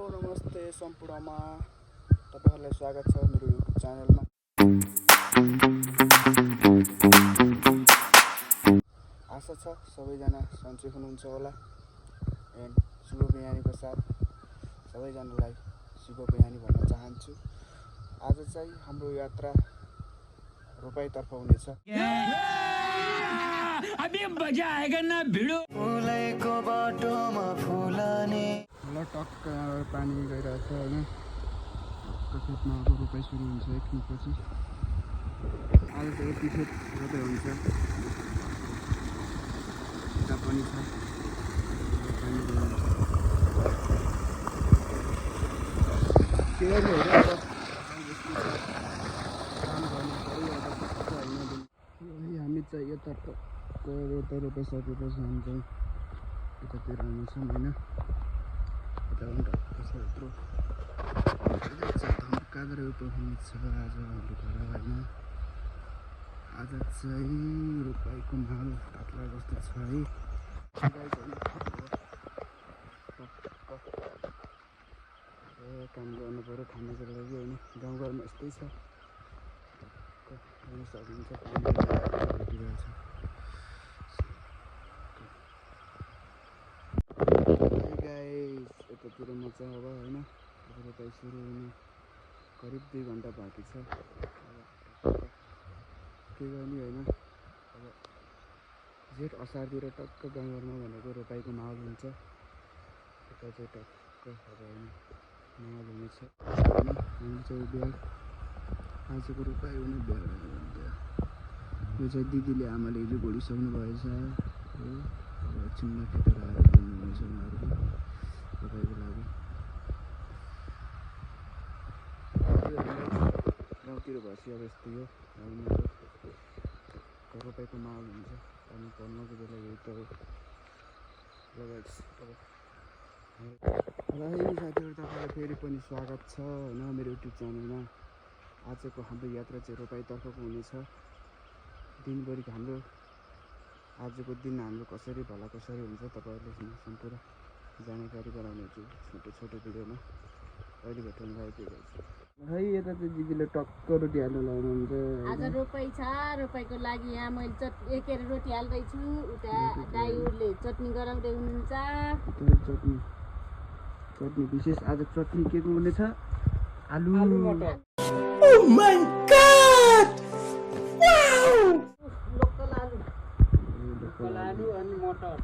नमस्ते सम्पूर्णमा तपाईहरुलाई स्वागत छ मेरो YouTube च्यानलमा। आशा छ सबैजना सन्चै हुनुहुन्छ होला एन्ड शुभ बिहानीको साथ सबैजनालाई शुभ बिहानी भन्न चाहन्छु। आज चाहिँ हाम्रो यात्रा रोपाईतर्फ हुनेछ। अभी मजा आएगा ना भिडो फुलेको बाटोमा फुलाने ल टक्क पानी गइरहेछ हैन। खेतमा अब रोपाई सुरु हुन्छ एक दिनपछि। आज त यति खेत रोपाई हुन्छ। यता पनि छ पानी गइरहेछ। के गर्ने हो र अब काम गर्नु पर्यो अब टक्क हैन। हामी चाहिँ यता टक्क रोपाई सकेपछि हामी चाहिँ यतातिर आउनेछौँ हैन। यता पनि टक्क छ यत्रो धम्काएर हुनेछ आज हाम्रो घर होइन। आज चाहिँ रोपाईको माहौल पातला जस्तो छ है। काम गर्नु पर्यो खानाको लागि होइन। गाउँघरमा यस्तै छ हेर्न सकिन्छ पानी भेटिरहेछ। यतातिर म चाहिँ अब होइन रोपाई सुरु हुने करिब 2 घन्टा बाँकी छ। के गर्ने होइन अब जेठ असारतिर टक्क गाउँघरमा भनेको रोपाईको माहौल हुन्छ। यता चाहिँ टक्क अब होइन माहौल हुनेछ होइन। हामी चाहिँ बिहान आजको रोपाई हुने बिहान यो चाहिँ दिदीले आमाले हिजो घोडिसक्नु भएछ हो। अब एकछिनमा खेतेर आएर बोल्नुहुनेछ उहाँहरूले रोपाईको लागि। गाउँतिर भएपछि अब यस्तै हो रोपाईको माहौल हुन्छ। पानी पर्नुको बेला यही त हो। ल है साथीहरू तपाईँलाई फेरि पनि स्वागत छ होइन मेरो युट्युब च्यानलमा। आजको हाम्रो यात्रा चाहिँ रोपाईतर्फको हुनेछ। दिनभरि हाम्रो आजको दिन हाम्रो कसरी भला कसरी हुन्छ तपाईँहरूले सम्पूर्ण जानकारी गराउनेछु छोटो छोटो भिडियोमा। अहिले भेटौँला है यता चाहिँ दिदीले टक्क रोटी हाल्नु लाउनुहुन्छ। आज रोपाई छ। रोपाईको लागि यहाँ मैले एकेर रोटी हाल्दैछु। उता दाइहरूले चटनी गराउँदै हुनुहुन्छ। चटनी विशेष आज चटनी के को हुनेछ? आलु मटर। Oh my God wow local आलु अनि मटर।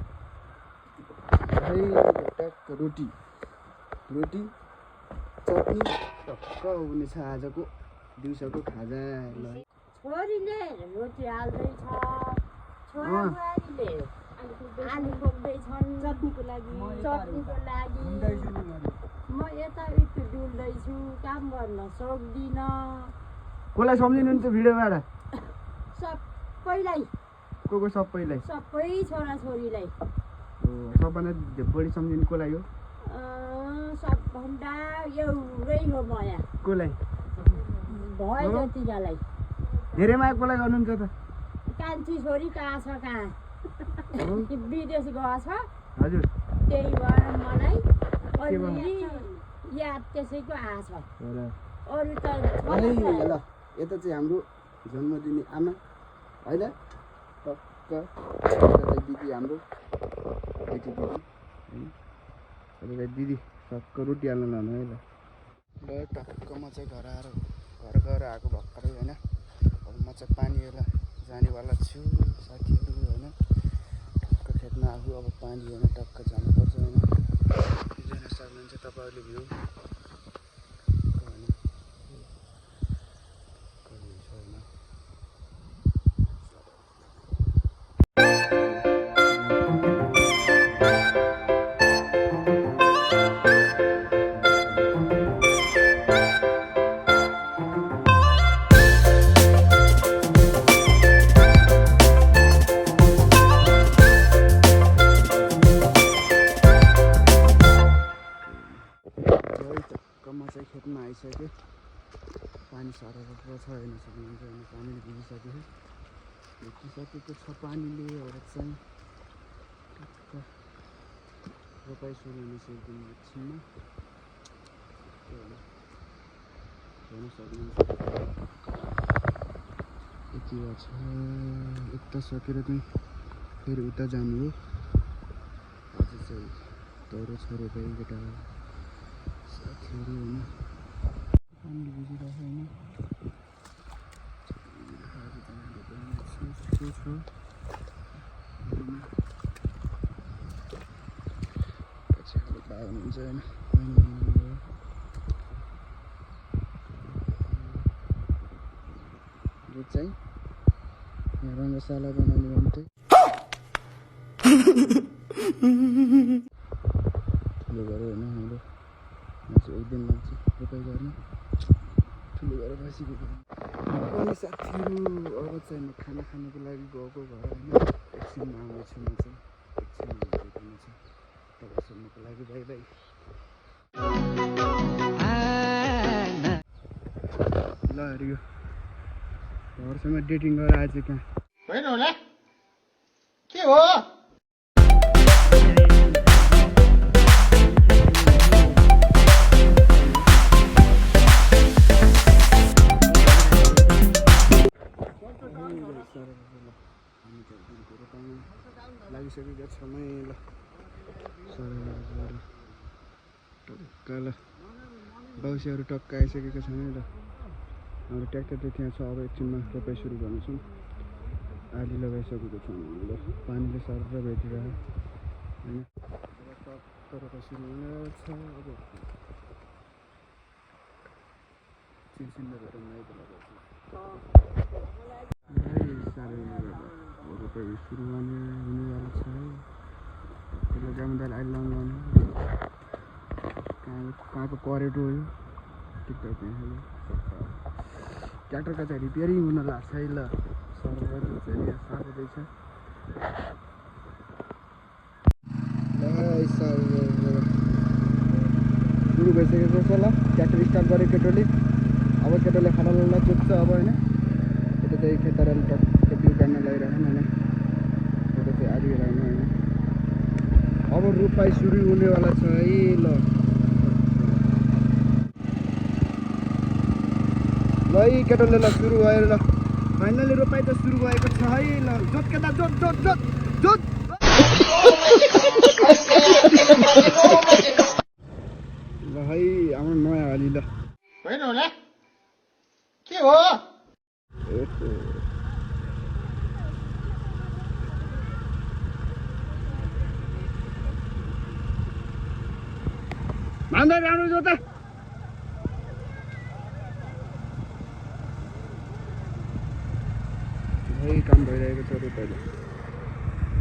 टक्क रोटी चटनी टक्क हुनेछ आजको दिउँसोको खाजा। छोरीले रोटी हाल्दैछ। छोराबुहारीले आलु खोप्दैछन् चटनीको लागि। म यता उता डुल्दैछु काम गर्न सक्दिनँ। कसलाई सम्झिनुहुन्छ भिडियोबाट? सबैलाई को सबैलाई? सबै छोराछोरीलाई। सबभन्दा बढी सम्झिनु कसलाई हो? सबभन्दा एउटै हो माया। कसलाई? भयो जतिलाई। धेरै माया कसलाई गर्नुहुन्छ त? कान्छी छोरी कहाँ छ कहाँ विदेश गएको छ। हजुर त्यही भएर मलाई अलिअलि याद त्यसैको आछ। अरू त ल यता चाहिँ हाम्रो जन्मदिने आमा होइन टक्क दिदी हाम्रो बेटी दिदी टक्क रोटी हाल्नु लानु है। ल टक्क म चाहिँ घर गएर आएको भर्खरै होइन। अब म चाहिँ पानी हेर्न जानेवाला छु साथीहरू होइन। टक्क खेतमा आफू अब पानी हेर्न टक्क जानुपर्छ होइन। जान सक्नुहुन्छ तपाईँहरूले भ्यू खेतमा आइसक्यो। पानी सरेको छ हेर्न सक्नुहुन्छ होइन। पानीले भिजिसकेको छ पानीले। एउटा चाहिँ टक्क रोपाई सुरु हुनेछ एक दिन एकछिनमा। हेर्न सक्नुहुन्छ यति छ यता सकेर चाहिँ फेरि उता जानु हो आज चाहिँ तरो छ रोपाइ केटा साथीहरू होइन पानी बुझिरहेको होइन के छ पछि हाम्रो बा हुनुहुन्छ होइन यो चाहिँ यहाँ रङ्गशाला बनाउने भने चाहिँ ठुलो घर होइन हाम्रो यहाँ चाहिँ एक दिन लाग्छ रोपाइ गर्न ठुलो घर बसिदिएको अनि साथीहरू अब चाहिँ म खाना खानुको लागि गएको घर होइन एकछिनमा आउनेछु म चाहिँ एकछिनमा भेट्नु छ तपाईँसम्मको लागि बाई बाई ल हरियो घरसँग डेटिङ गरेर आज कहाँ होइन होला के हो लागिसकेको छ ल टक्क ल बाउसीहरू टक्क आइसकेको छ नि ल हाम्रो ट्र्याक्टर त त्यहाँ छ अब एकछिनमा रोपाइ सुरु गर्नेछौँ आली लगाइसकेको छौँ ल पानीले सर भेटिरह्यो होइन टक्क रोपाइ सुरु हुनेछ अब चिनसिन्दा भएर रोपाइ सुरु हुनेवाला छ है त्यसलाई जामुदार अहिले लाउनु कहाँको करेटो हो यो टिकटक यहाँ ट्र्याक्टरको चाहिँ रिपेयरिङ हुन लाग्छ है ल सर्भर चाहिँ यहाँ सार्दैछ सुरु भइसकेको छ ल ट्र्याक्टर स्टार्ट गरेँ केटोले अब केटोले खडललाई जोत्छ अब होइन यता चाहिँ खेताराले टक्क बिउ काट्न लगाइरहेको होइन यता चाहिँ आधी लगाउनु होइन अब रोपाइ सुरु हुनेवाला छ है ल ल केटोले ल सुरु भयो ल फाइनली रोपाइ त सुरु भएको छ है ल जोत केटा जोत जोत जोत जोत ल है हाम्रो नयाँ हाली ल होइन होला के हो भन्दा राम्रो जोता है काम भइरहेको छ रोपाइले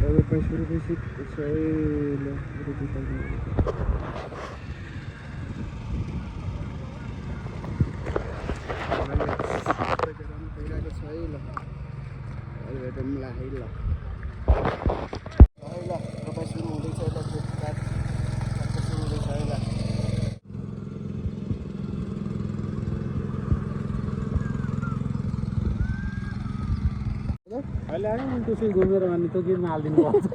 रोपाइ सुरु भइसकेको छ है ल भइरहेको छ है ल अहिले त मिला है ल रोपाइ सुरु हुँदैछ ल सुरु हुँदैछ है ल अहिले आयो नि त्यसै घुमेर भने त्यो गिरमा हालिदिनु पर्छ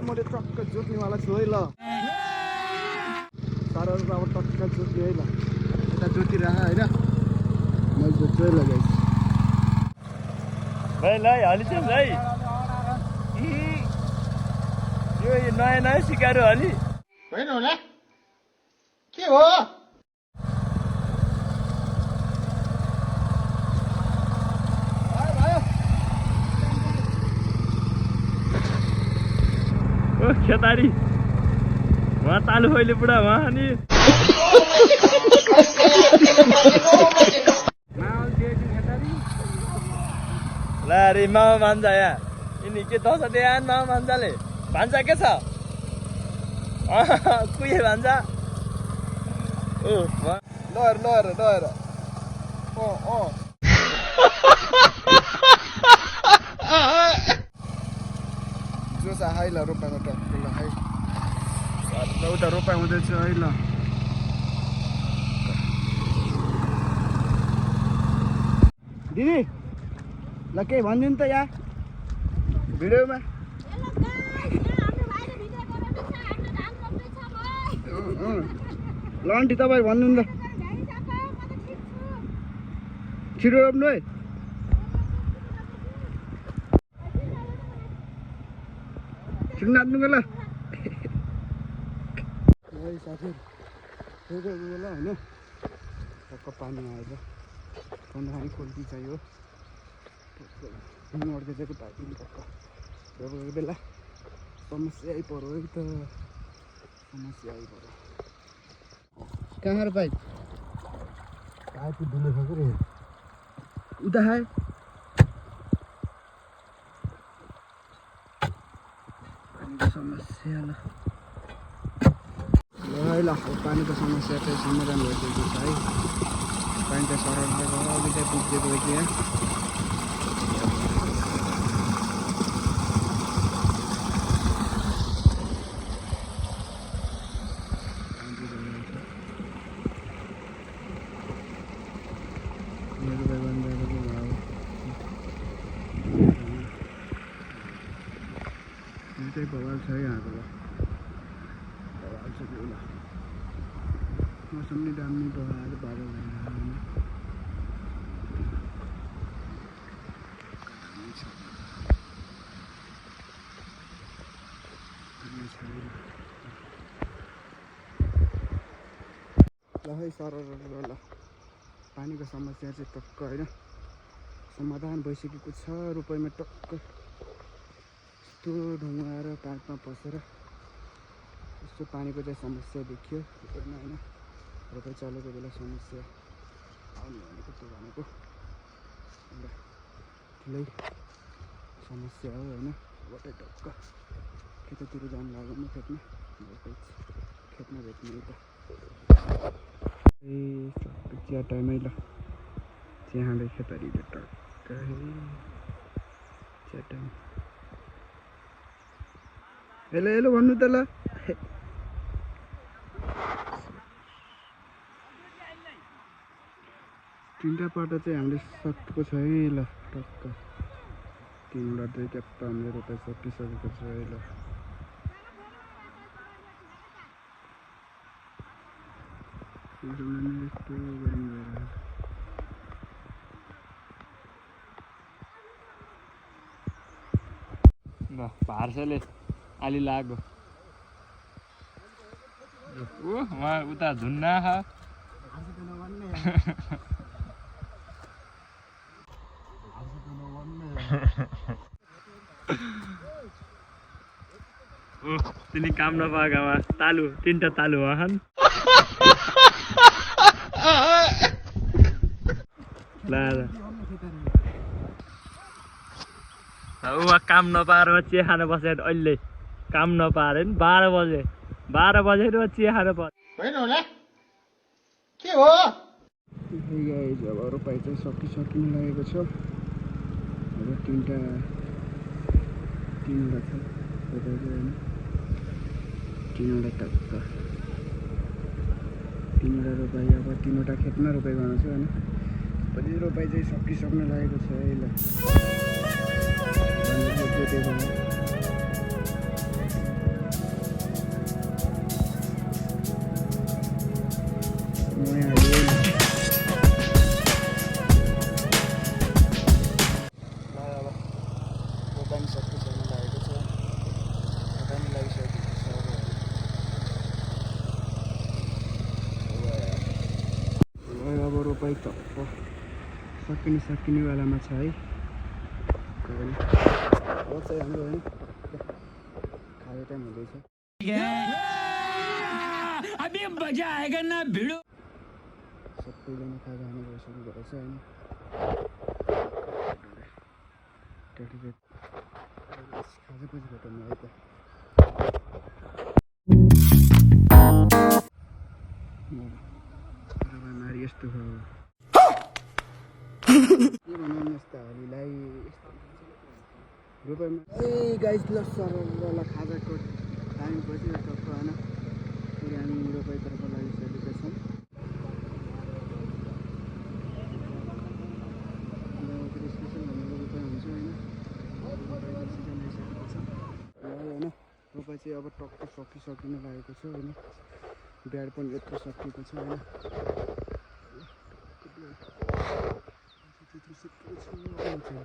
मैले टक्क जोत्नेवाला छु है ल सारहरू अब टक्क जोत्ने है ल यता जोतिरह होइन मैले जोत्छु है ल गाइस भाइ ल हालिन्छ भाइ यो नयाँ नयाँ सिकाएर हाली होइन होला के हो ओ खेतारी वहाँ तालु अहिले बुढा वहाँ अनि ल अरे मामा भान्जा यहाँ यिनी के दस दियान मामा भान्जाले भान्जा के छ कुहे भान्जा ओ लहर लहर लहर जोस है ल रोपाइमा टक्क ल है उता रोपाइ हुँदैछ है ल दिदी ल केही भनिदिनु त यहाँ भिडियोमा हेलो गाइस, यहाँ हाम्रो भाइले भिडियो गराउँदैछ, हाम्रो धान रोप्दैछ भाइ। ल आन्टी तपाईँ भन्नु नि त गाडी सबै म त ठिक छु। छिटो रोप्नु है छिटो नाच्नुको ल साथीहरू बेला होइन टक्क पानी आएछ खाने खोल्टी चाहियो अड्केको पाइदिनु टक्क रोपेको बेला समस्या आइपऱ्यो है त समस्या आइपऱ्यो कहाँ र पाइप पाइप दुले छ रे उता खाए पानीको समस्या ल ल पानीको समस्या चाहिँ समाधान भइसकेको छ है पानी चाहिँ सरल अघि चाहिँ पुगिदिएको हो कि यहाँ चाहिँ बवाल छ यहाँको ल बवाल छ त्यो ल मौसम नि दामी बवाल बादल ल है सर ल पानीको समस्या चाहिँ टक्क होइन समाधान भइसकेको छ रोपाइँमा टक्क यस्तो ढुङ्गा आएर पाइपमा पसेर यस्तो पानीको चाहिँ समस्या देखियो रोपाइँमा होइन रोपाइँ चलेको बेला समस्या आउने भनेको त्यो भनेको एउटा ठुलै समस्या हो होइन रोपाइँ टक्क खेततिर जानु लाग्यो म खेतमा रोपाइँ खेतमा भेट्ने त ए चिया टाइमै ल चिया खाँदै खेतरी टक्क चिया टाइम हेलो हेलो भन्नु त ल तिनवटा पाटो चाहिँ हामीले सकेको छ है ल टक्क तिनवटा दुई ट्याप्प हामीले रोपाइ सकिसकेको छ है ल यस्तो गर्नु भएर ल भार्सेले अलि लाग्यो उहाँ उता झुन्ना खा तिनी काम नपाएकोमा तालु तिनवटा तालु खान उहाँ काम नपाएर चिया खान बसेर अहिले काम नपाएर नि 12 बजे चिया खान पर्यो के हो अब रोपाइ चाहिँ सकिनु लागेको छ अब तिनवटा छ रोपाइ चाहिँ होइन तिनवटा टक्क तिनवटा रोपाइ अब तिनवटा खेतमा रोपाइ गर्नु छ होइन पछि रोपाइ चाहिँ सकिसक्नु लागेको छ है ल अब रोपाइ टक्क सकिने बेलामा छ है चाहिँ हाम्रो होइन खाने टाइम हुँदैछ अभी मजा आएगा ना भिडो सबैजना खाजा खाने भइसक्नु भएको छ होइन खाजा पछि भेटौँ है त नारी यस्तो हो के भनौँ यस्तो हलीलाई रोपाइमा ए गाइस ल सरल खाजाको टाइम पछि टक्क होइन फेरि हामी रोपाइतर्फ लागिसकेका छौँ स्पेसल भनेको रोपाइ हुन्छ होइन रोपाइ चाहिँ अब टक्क सकिन लागेको छ होइन। ब्याड पनि यत्रो सकिएको छ होइन।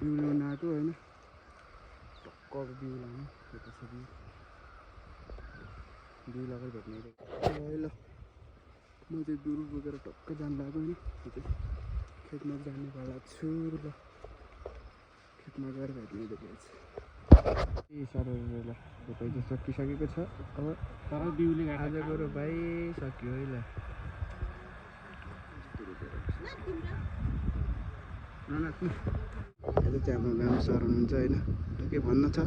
बिउ ल्याउनु आएको होइन। टक्क बिउ लाउनु यता छ बिउ लगाएर भेट्ने ल म चाहिँ बिउ बोकेर टक्क जानु लाग्यो होइन। खेतमा जाने वाला छु ल। खेतमा गएर भेट्ने देखिन्छ। ए साह्रो ल रोपाइ चाहिँ सकिसकेको छ। अब तर बिउले आजको रोपाइ सक्यो है ल। ननाच्नु अहिले चाहिँ हाम्रो म्याम सर हुनुहुन्छ होइन। के भन्न छ